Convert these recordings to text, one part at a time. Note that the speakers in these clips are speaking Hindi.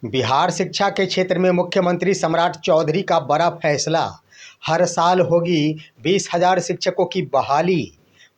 बिहार शिक्षा के क्षेत्र में मुख्यमंत्री सम्राट चौधरी का बड़ा फैसला। हर साल होगी 20,000 शिक्षकों की बहाली।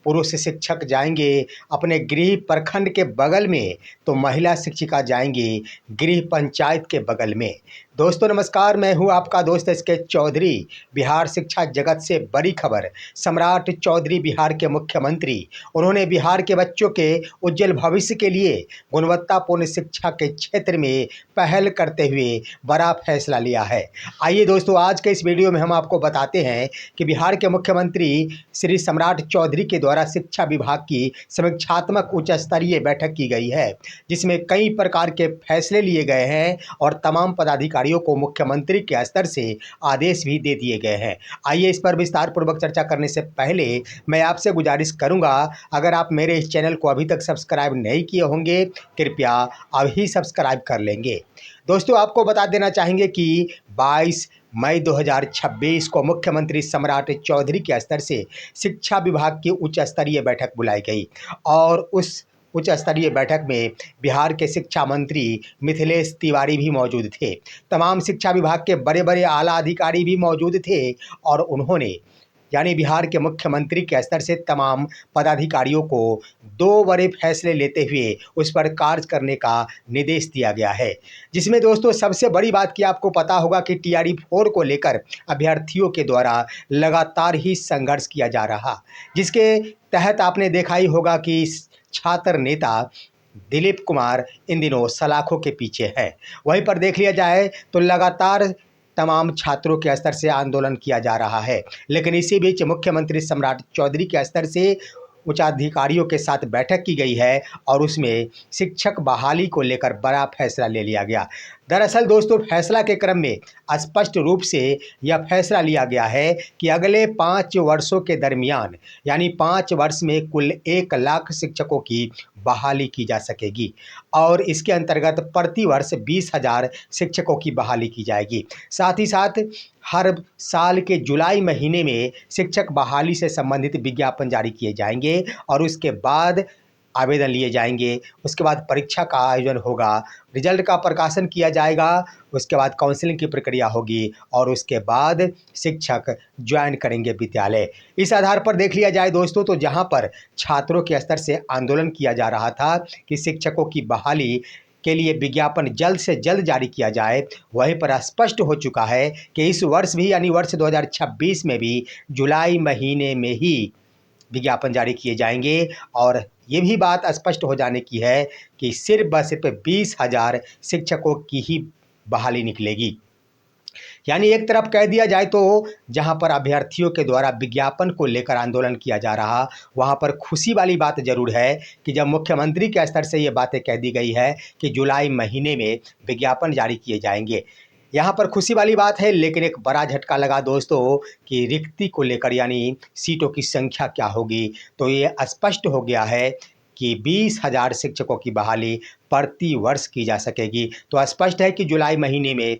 पुरुष शिक्षक जाएंगे अपने गृह प्रखंड के बगल में, तो महिला शिक्षिका जाएंगी गृह पंचायत के बगल में। दोस्तों नमस्कार, मैं हूं आपका दोस्त एसके चौधरी। बिहार शिक्षा जगत से बड़ी खबर। सम्राट चौधरी बिहार के मुख्यमंत्री। उन्होंने बिहार के बच्चों के उज्जवल भविष्य के लिए गुणवत्तापूर्ण शिक्षा के क्षेत्र में पहल करते हुए बड़ा फैसला लिया है। आइए दोस्तों, आज के इस वीडियो में हम आपको बताते हैं कि बिहार के मुख्यमंत्री श्री सम्राट चौधरी के द्वारा शिक्षा विभाग की समीक्षात्मक उच्च स्तरीय बैठक की गई है, जिसमें कई प्रकार के फैसले लिए गए हैं और तमाम पदाधिकारियों को मुख्यमंत्री के स्तर से आदेश भी दे दिए गए हैं। आइए इस पर विस्तार पूर्वक चर्चा करने से पहले मैं आपसे गुजारिश करूंगा, अगर आप मेरे इस चैनल को अभी तक सब्सक्राइब नहीं किए होंगे, कृपया अभी सब्सक्राइब कर लेंगे। दोस्तों आपको बता देना चाहेंगे कि 22 मई 2026 को मुख्यमंत्री सम्राट चौधरी के स्तर से शिक्षा विभाग की उच्च स्तरीय बैठक बुलाई गई और उस उच्च स्तरीय बैठक में बिहार के शिक्षा मंत्री मिथिलेश तिवारी भी मौजूद थे। तमाम शिक्षा विभाग के बड़े बड़े आला अधिकारी भी मौजूद थे और उन्होंने यानी बिहार के मुख्यमंत्री के स्तर से तमाम पदाधिकारियों को 2 बड़े फैसले लेते हुए उस पर कार्य करने का निर्देश दिया गया है। जिसमें दोस्तों सबसे बड़ी बात कि आपको पता होगा कि TRE 4 को लेकर अभ्यर्थियों के द्वारा लगातार ही संघर्ष किया जा रहा, जिसके तहत आपने देखा ही होगा कि छात्र नेता दिलीप कुमार इन दिनों सलाखों के पीछे है। वहीं पर देख लिया जाए तो लगातार तमाम छात्रों के स्तर से आंदोलन किया जा रहा है, लेकिन इसी बीच मुख्यमंत्री सम्राट चौधरी के स्तर से उच्चाधिकारियों के साथ बैठक की गई है और उसमें शिक्षक बहाली को लेकर बड़ा फैसला ले लिया गया। दरअसल दोस्तों फैसला के क्रम में स्पष्ट रूप से यह फैसला लिया गया है कि अगले 5 वर्षों के दरमियान यानी 5 वर्ष में कुल 1 लाख शिक्षकों की बहाली की जा सकेगी और इसके अंतर्गत प्रति वर्ष 20,000 शिक्षकों की बहाली की जाएगी। साथ ही साथ हर साल के जुलाई महीने में शिक्षक बहाली से संबंधित विज्ञापन जारी किए जाएंगे और उसके बाद आवेदन लिए जाएंगे। उसके बाद परीक्षा का आयोजन होगा, रिजल्ट का प्रकाशन किया जाएगा, उसके बाद काउंसलिंग की प्रक्रिया होगी और उसके बाद शिक्षक ज्वाइन करेंगे विद्यालय। इस आधार पर देख लिया जाए दोस्तों, तो जहां पर छात्रों के स्तर से आंदोलन किया जा रहा था कि शिक्षकों की बहाली के लिए विज्ञापन जल्द से जल्द जारी किया जाए, वहीं पर स्पष्ट हो चुका है कि इस वर्ष भी यानी वर्ष 2026 में भी जुलाई महीने में ही विज्ञापन जारी किए जाएंगे और ये भी बात स्पष्ट हो जाने की है कि सिर्फ व सिर्फ 20,000 शिक्षकों की ही बहाली निकलेगी। यानी एक तरफ कह दिया जाए तो जहां पर अभ्यर्थियों के द्वारा विज्ञापन को लेकर आंदोलन किया जा रहा, वहां पर खुशी वाली बात जरूर है कि जब मुख्यमंत्री के स्तर से ये बातें कह दी गई है कि जुलाई महीने में विज्ञापन जारी किए जाएंगे, यहाँ पर खुशी वाली बात है। लेकिन एक बड़ा झटका लगा दोस्तों कि रिक्ति को लेकर यानी सीटों की संख्या क्या होगी, तो ये स्पष्ट हो गया है कि 20,000 शिक्षकों की बहाली प्रति वर्ष की जा सकेगी। तो स्पष्ट है कि जुलाई महीने में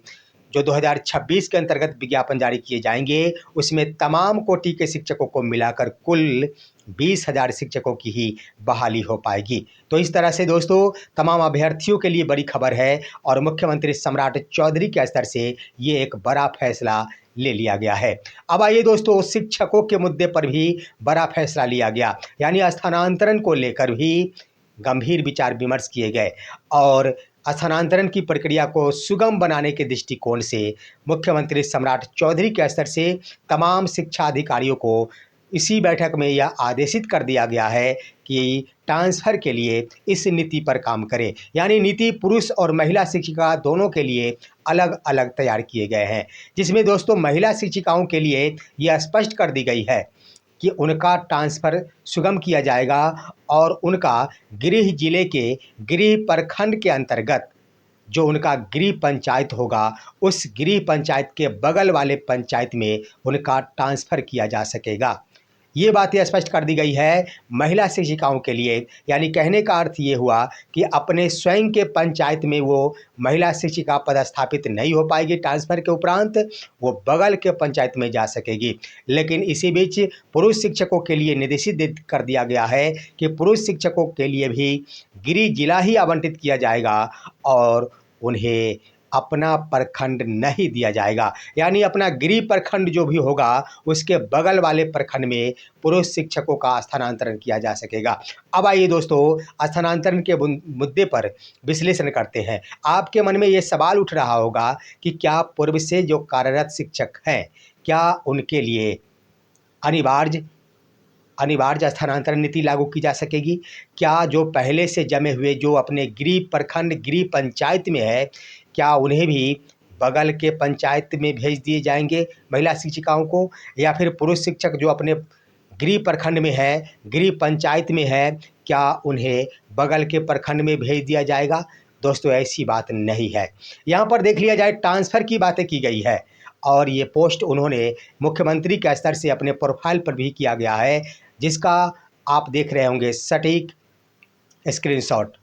जो 2026 के अंतर्गत विज्ञापन जारी किए जाएंगे, उसमें तमाम कोटि के शिक्षकों को मिलाकर कुल 20,000 शिक्षकों की ही बहाली हो पाएगी। तो इस तरह से दोस्तों तमाम अभ्यर्थियों के लिए बड़ी खबर है और मुख्यमंत्री सम्राट चौधरी के स्तर से ये एक बड़ा फैसला ले लिया गया है। अब आइए दोस्तों, शिक्षकों के मुद्दे पर भी बड़ा फैसला लिया गया, यानी स्थानांतरण को लेकर भी गंभीर विचार विमर्श किए गए और स्थानांतरण की प्रक्रिया को सुगम बनाने के दृष्टिकोण से मुख्यमंत्री सम्राट चौधरी के स्तर से तमाम शिक्षा अधिकारियों को इसी बैठक में यह आदेशित कर दिया गया है कि ट्रांसफ़र के लिए इस नीति पर काम करें। यानी नीति पुरुष और महिला शिक्षिका दोनों के लिए अलग अलग तैयार किए गए हैं, जिसमें दोस्तों महिला शिक्षिकाओं के लिए यह स्पष्ट कर दी गई है कि उनका ट्रांसफ़र सुगम किया जाएगा और उनका गृह जिले के गृह प्रखंड के अंतर्गत जो उनका गृह पंचायत होगा, उस गृह पंचायत के बगल वाले पंचायत में उनका ट्रांसफ़र किया जा सकेगा। ये बातें स्पष्ट कर दी गई है महिला शिक्षिकाओं के लिए। यानी कहने का अर्थ ये हुआ कि अपने स्वयं के पंचायत में वो महिला शिक्षिका पदस्थापित नहीं हो पाएगी ट्रांसफ़र के उपरांत, वो बगल के पंचायत में जा सकेगी। लेकिन इसी बीच पुरुष शिक्षकों के लिए निर्देशित कर दिया गया है कि पुरुष शिक्षकों के लिए भी गृह जिला ही आवंटित किया जाएगा और उन्हें अपना प्रखंड नहीं दिया जाएगा, यानी अपना गृह प्रखंड जो भी होगा उसके बगल वाले प्रखंड में पुरुष शिक्षकों का स्थानांतरण किया जा सकेगा। अब आइए दोस्तों, स्थानांतरण के मुद्दे पर विश्लेषण करते हैं। आपके मन में ये सवाल उठ रहा होगा कि क्या पूर्व से जो कार्यरत शिक्षक हैं, क्या उनके लिए अनिवार्य स्थानांतरण नीति लागू की जा सकेगी? क्या जो पहले से जमे हुए जो अपने गृह प्रखंड, गृह पंचायत में है, क्या उन्हें भी बगल के पंचायत में भेज दिए जाएंगे महिला शिक्षिकाओं को? या फिर पुरुष शिक्षक जो अपने गृह प्रखंड में है, गृह पंचायत में है, क्या उन्हें बगल के प्रखंड में भेज दिया जाएगा? दोस्तों, ऐसी बात नहीं है। यहाँ पर देख लिया जाए, ट्रांसफ़र की बातें की गई है और ये पोस्ट उन्होंने मुख्यमंत्री के स्तर से अपने प्रोफाइल पर भी किया गया है, जिसका आप देख रहे होंगे सटीक स्क्रीनशॉट।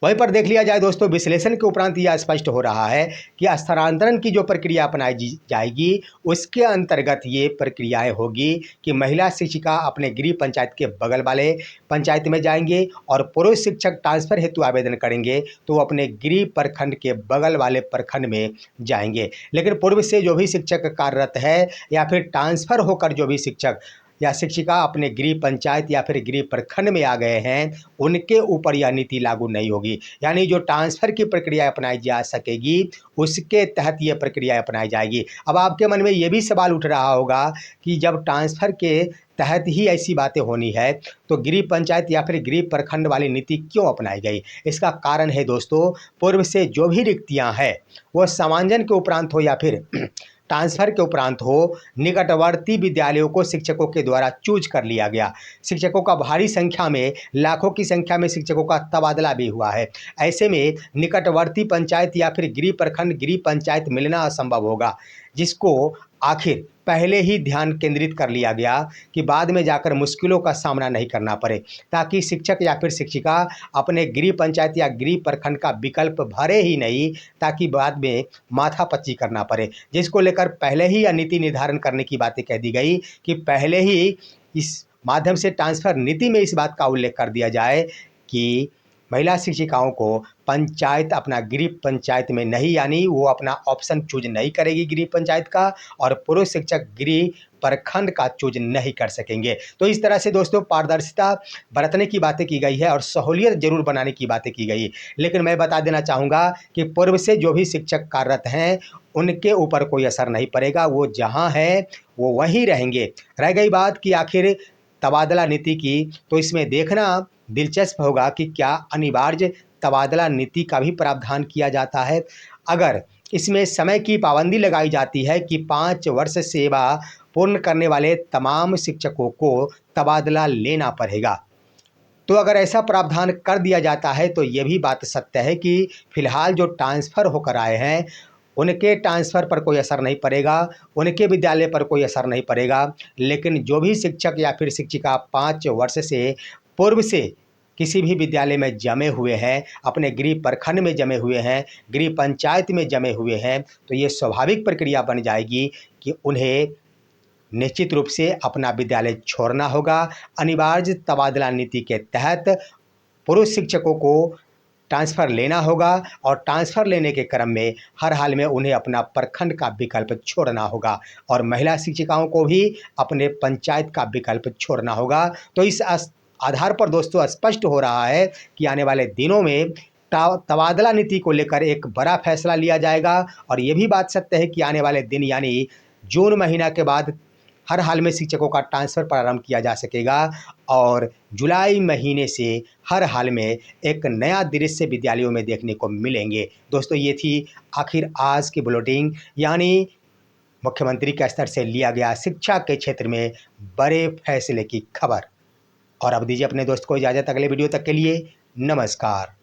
वहीं पर देख लिया जाए दोस्तों, विश्लेषण के उपरांत यह स्पष्ट हो रहा है कि स्थानांतरण की जो प्रक्रिया अपनाई जाएगी उसके अंतर्गत ये प्रक्रियाएं होगी कि महिला शिक्षिका अपने गृह पंचायत के बगल वाले पंचायत में जाएंगे और पुरुष शिक्षक ट्रांसफ़र हेतु आवेदन करेंगे तो वो अपने गृह प्रखंड के बगल वाले प्रखंड में जाएंगे। लेकिन पूर्व से जो भी शिक्षक कार्यरत है या फिर ट्रांसफ़र होकर जो भी शिक्षक या शिक्षिका अपने गृह पंचायत या फिर गृह प्रखंड में आ गए हैं, उनके ऊपर यह नीति लागू नहीं होगी। यानी जो ट्रांसफ़र की प्रक्रिया अपनाई जा सकेगी उसके तहत ये प्रक्रिया अपनाई जाएगी। अब आपके मन में ये भी सवाल उठ रहा होगा कि जब ट्रांसफ़र के तहत ही ऐसी बातें होनी है तो गृह पंचायत या फिर गृह प्रखंड वाली नीति क्यों अपनाई गई? इसका कारण है दोस्तों, पूर्व से जो भी रिक्तियां हैं वो समांजन के उपरांत हो या फिर ट्रांसफ़र के उपरांत हो, निकटवर्ती विद्यालयों को शिक्षकों के द्वारा चूज कर लिया गया। शिक्षकों का भारी संख्या में, लाखों की संख्या में शिक्षकों का तबादला भी हुआ है। ऐसे में निकटवर्ती पंचायत या फिर गृह प्रखंड, गृह पंचायत मिलना असंभव होगा, जिसको आखिर पहले ही ध्यान केंद्रित कर लिया गया कि बाद में जाकर मुश्किलों का सामना नहीं करना पड़े, ताकि शिक्षक या फिर शिक्षिका अपने गृह पंचायत या गृह प्रखंड का विकल्प भरे ही नहीं, ताकि बाद में माथापच्ची करना पड़े, जिसको लेकर पहले ही यह नीति निर्धारण करने की बातें कह दी गई कि पहले ही इस माध्यम से ट्रांसफ़र नीति में इस बात का उल्लेख कर दिया जाए कि महिला शिक्षिकाओं को पंचायत अपना गृह पंचायत में नहीं, यानी वो अपना ऑप्शन चूज नहीं करेगी गृह पंचायत का, और पुरुष शिक्षक गृह प्रखंड का चूज नहीं कर सकेंगे। तो इस तरह से दोस्तों पारदर्शिता बरतने की बातें की गई है और सहूलियत जरूर बनाने की बातें की गई। लेकिन मैं बता देना चाहूँगा कि पूर्व से जो भी शिक्षक कार्यरत हैं उनके ऊपर कोई असर नहीं पड़ेगा, वो जहाँ हैं वो वहीं रहेंगे। रह गई बात कि आखिर तबादला नीति की, तो इसमें देखना दिलचस्प होगा कि क्या अनिवार्य तबादला नीति का भी प्रावधान किया जाता है। अगर इसमें समय की पाबंदी लगाई जाती है कि 5 वर्ष सेवा पूर्ण करने वाले तमाम शिक्षकों को तबादला लेना पड़ेगा, तो अगर ऐसा प्रावधान कर दिया जाता है तो ये भी बात सत्य है कि फिलहाल जो ट्रांसफ़र होकर आए हैं उनके ट्रांसफ़र पर कोई असर नहीं पड़ेगा, उनके विद्यालय पर कोई असर नहीं पड़ेगा। लेकिन जो भी शिक्षक या फिर शिक्षिका 5 वर्ष से पूर्व से किसी भी विद्यालय में जमे हुए हैं, अपने गृह प्रखंड में जमे हुए हैं, गृह पंचायत में जमे हुए हैं, तो ये स्वाभाविक प्रक्रिया बन जाएगी कि उन्हें निश्चित रूप से अपना विद्यालय छोड़ना होगा। अनिवार्य तबादला नीति के तहत पुरुष शिक्षकों को ट्रांसफ़र लेना होगा और ट्रांसफ़र लेने के क्रम में हर हाल में उन्हें अपना प्रखंड का विकल्प छोड़ना होगा और महिला शिक्षिकाओं को भी अपने पंचायत का विकल्प छोड़ना होगा। तो इस आधार पर दोस्तों स्पष्ट हो रहा है कि आने वाले दिनों में तबादला नीति को लेकर एक बड़ा फैसला लिया जाएगा और ये भी बात सत्य है कि आने वाले दिन यानी जून महीना के बाद हर हाल में शिक्षकों का ट्रांसफ़र प्रारंभ किया जा सकेगा और जुलाई महीने से हर हाल में एक नया दृश्य विद्यालयों में देखने को मिलेंगे। दोस्तों, ये थी आखिर आज की बुलेटिन, यानी मुख्यमंत्री के स्तर से लिया गया शिक्षा के क्षेत्र में बड़े फैसले की खबर। और अब दीजिए अपने दोस्त को इजाज़त, अगले वीडियो तक के लिए नमस्कार।